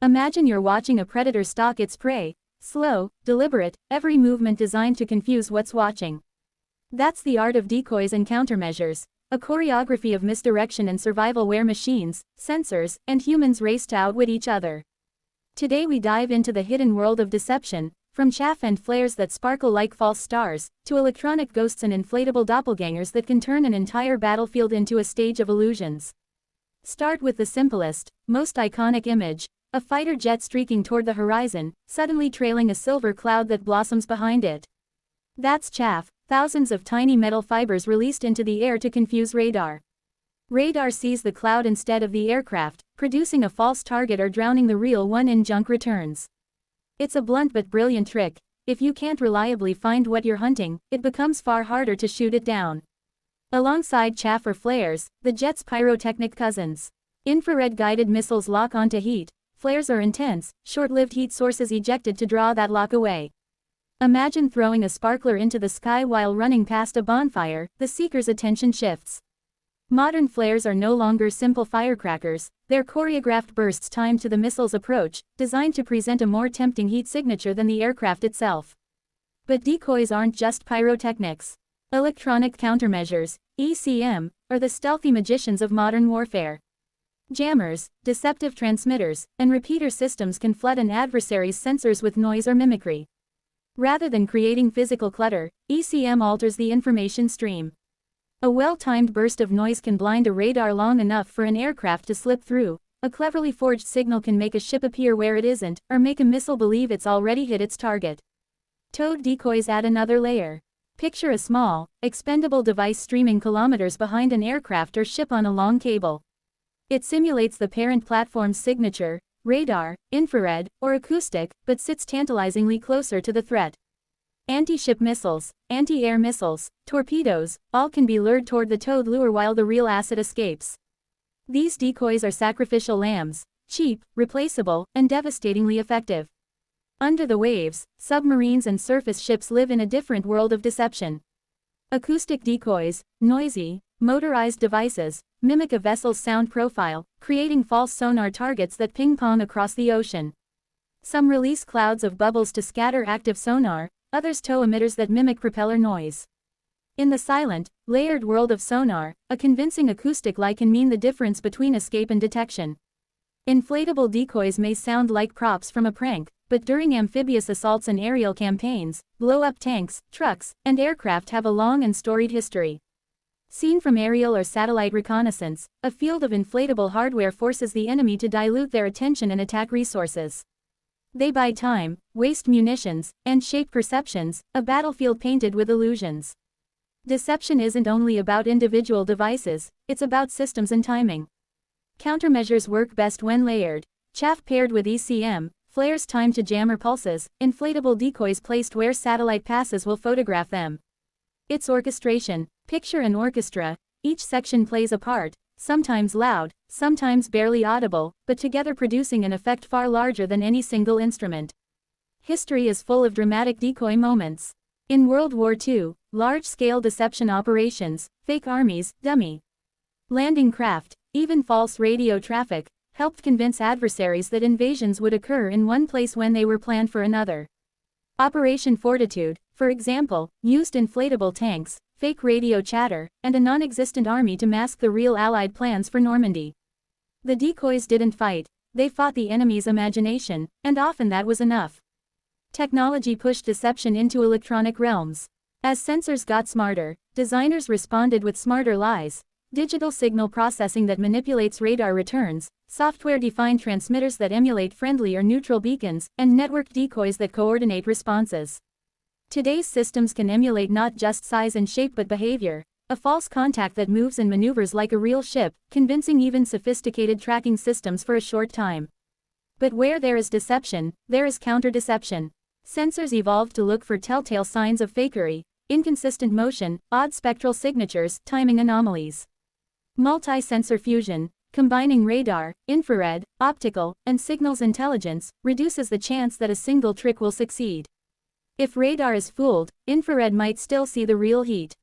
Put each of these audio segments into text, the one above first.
Imagine you're watching a predator stalk its prey, slow, deliberate, every movement designed to confuse what's watching. That's the art of decoys and countermeasures, a choreography of misdirection and survival where machines, sensors, and humans race to outwit each other. Today we dive into the hidden world of deception, from chaff and flares that sparkle like false stars, to electronic ghosts and inflatable doppelgangers that can turn an entire battlefield into a stage of illusions. Start with the simplest, most iconic image. A fighter jet streaking toward the horizon, suddenly trailing a silver cloud that blossoms behind it. That's chaff, thousands of tiny metal fibers released into the air to confuse radar. Radar sees the cloud instead of the aircraft, producing a false target or drowning the real one in junk returns. It's a blunt but brilliant trick. If you can't reliably find what you're hunting, it becomes far harder to shoot it down. Alongside chaff or flares, the jet's pyrotechnic cousins. Infrared guided missiles lock onto heat. Flares are intense, short-lived heat sources ejected to draw that lock away. Imagine throwing a sparkler into the sky while running past a bonfire, the seeker's attention shifts. Modern flares are no longer simple firecrackers, they're choreographed bursts timed to the missile's approach, designed to present a more tempting heat signature than the aircraft itself. But decoys aren't just pyrotechnics. Electronic countermeasures, ECM, are the stealthy magicians of modern warfare. Jammers, deceptive transmitters, and repeater systems can flood an adversary's sensors with noise or mimicry. Rather than creating physical clutter, ECM alters the information stream. A well-timed burst of noise can blind a radar long enough for an aircraft to slip through. A cleverly forged signal can make a ship appear where it isn't, or make a missile believe it's already hit its target. Towed decoys add another layer. Picture a small, expendable device streaming kilometers behind an aircraft or ship on a long cable. It simulates the parent platform's signature, radar, infrared, or acoustic, but sits tantalizingly closer to the threat. Anti-ship missiles, anti-air missiles, torpedoes, all can be lured toward the towed lure while the real asset escapes. These decoys are sacrificial lambs, cheap, replaceable, and devastatingly effective. Under the waves, submarines and surface ships live in a different world of deception. Acoustic decoys, noisy, motorized devices, mimic a vessel's sound profile, creating false sonar targets that ping-pong across the ocean. Some release clouds of bubbles to scatter active sonar, others tow emitters that mimic propeller noise. In the silent, layered world of sonar, a convincing acoustic lie can mean the difference between escape and detection. Inflatable decoys may sound like props from a prank, but during amphibious assaults and aerial campaigns, blow-up tanks, trucks, and aircraft have a long and storied history. Seen from aerial or satellite reconnaissance, a field of inflatable hardware forces the enemy to dilute their attention and attack resources. They buy time, waste munitions, and shape perceptions, a battlefield painted with illusions. Deception isn't only about individual devices, it's about systems and timing. Countermeasures work best when layered. Chaff paired with ECM, flares timed to jammer pulses, inflatable decoys placed where satellite passes will photograph them. It's orchestration. Picture an orchestra, each section plays a part, sometimes loud, sometimes barely audible, but together producing an effect far larger than any single instrument. History is full of dramatic decoy moments. In World War II, large-scale deception operations, fake armies, dummy landing craft, even false radio traffic, helped convince adversaries that invasions would occur in one place when they were planned for another. Operation Fortitude, for example, used inflatable tanks, fake radio chatter, and a non-existent army to mask the real Allied plans for Normandy. The decoys didn't fight, they fought the enemy's imagination, and often that was enough. Technology pushed deception into electronic realms. As sensors got smarter, designers responded with smarter lies. Digital signal processing that manipulates radar returns, software-defined transmitters that emulate friendly or neutral beacons, and networked decoys that coordinate responses. Today's systems can emulate not just size and shape but behavior, a false contact that moves and maneuvers like a real ship, convincing even sophisticated tracking systems for a short time. But where there is deception, there is counter-deception. Sensors evolved to look for telltale signs of fakery, inconsistent motion, odd spectral signatures, timing anomalies. Multi-sensor fusion, combining radar, infrared, optical, and signals intelligence, reduces the chance that a single trick will succeed. If radar is fooled, infrared might still see the real heat.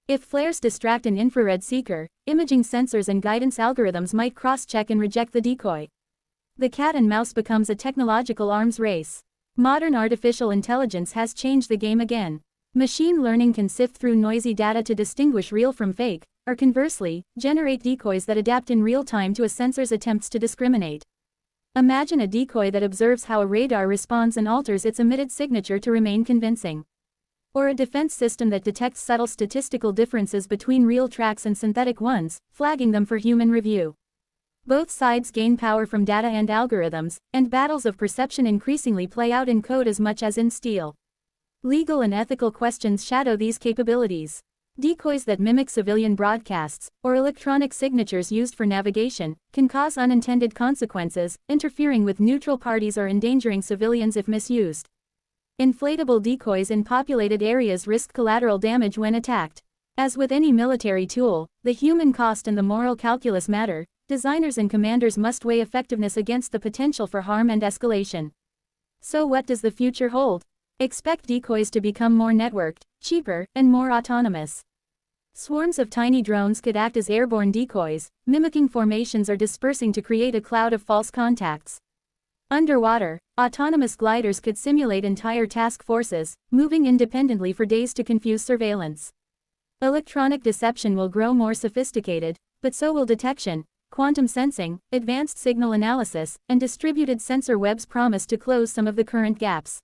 If flares distract an infrared seeker, imaging sensors and guidance algorithms might cross-check and reject the decoy. The cat and mouse becomes a technological arms race. Modern artificial intelligence has changed the game again. Machine learning can sift through noisy data to distinguish real from fake, or conversely, generate decoys that adapt in real time to a sensor's attempts to discriminate. Imagine a decoy that observes how a radar responds and alters its emitted signature to remain convincing. Or a defense system that detects subtle statistical differences between real tracks and synthetic ones, flagging them for human review. Both sides gain power from data and algorithms, and battles of perception increasingly play out in code as much as in steel. Legal and ethical questions shadow these capabilities. Decoys that mimic civilian broadcasts, or electronic signatures used for navigation, can cause unintended consequences, interfering with neutral parties or endangering civilians if misused. Inflatable decoys in populated areas risk collateral damage when attacked. As with any military tool, the human cost and the moral calculus matter. Designers and commanders must weigh effectiveness against the potential for harm and escalation. So what does the future hold? Expect decoys to become more networked, cheaper, and more autonomous. Swarms of tiny drones could act as airborne decoys, mimicking formations or dispersing to create a cloud of false contacts. Underwater, autonomous gliders could simulate entire task forces, moving independently for days to confuse surveillance. Electronic deception will grow more sophisticated, but so will detection. Quantum sensing, advanced signal analysis, and distributed sensor webs promise to close some of the current gaps.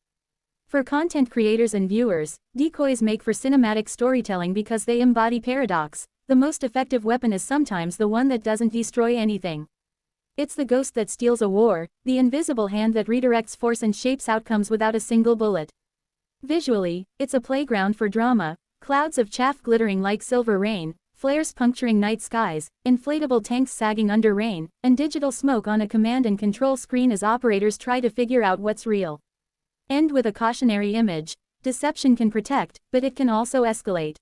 For content creators and viewers, decoys make for cinematic storytelling because they embody paradox. The most effective weapon is sometimes the one that doesn't destroy anything. It's the ghost that steals a war, the invisible hand that redirects force and shapes outcomes without a single bullet. Visually, it's a playground for drama, clouds of chaff glittering like silver rain, flares puncturing night skies, inflatable tanks sagging under rain, and digital smoke on a command and control screen as operators try to figure out what's real. End with a cautionary image. Deception can protect, but it can also escalate.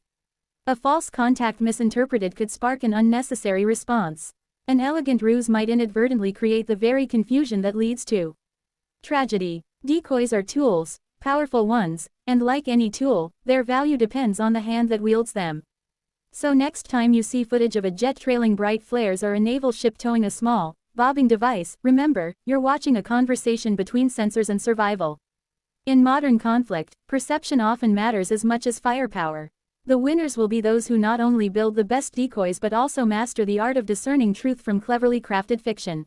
A false contact misinterpreted could spark an unnecessary response. An elegant ruse might inadvertently create the very confusion that leads to tragedy. Decoys are tools, powerful ones, and like any tool, their value depends on the hand that wields them. So next time you see footage of a jet trailing bright flares or a naval ship towing a small, bobbing device, remember, you're watching a conversation between sensors and survival. In modern conflict, perception often matters as much as firepower. The winners will be those who not only build the best decoys but also master the art of discerning truth from cleverly crafted fiction.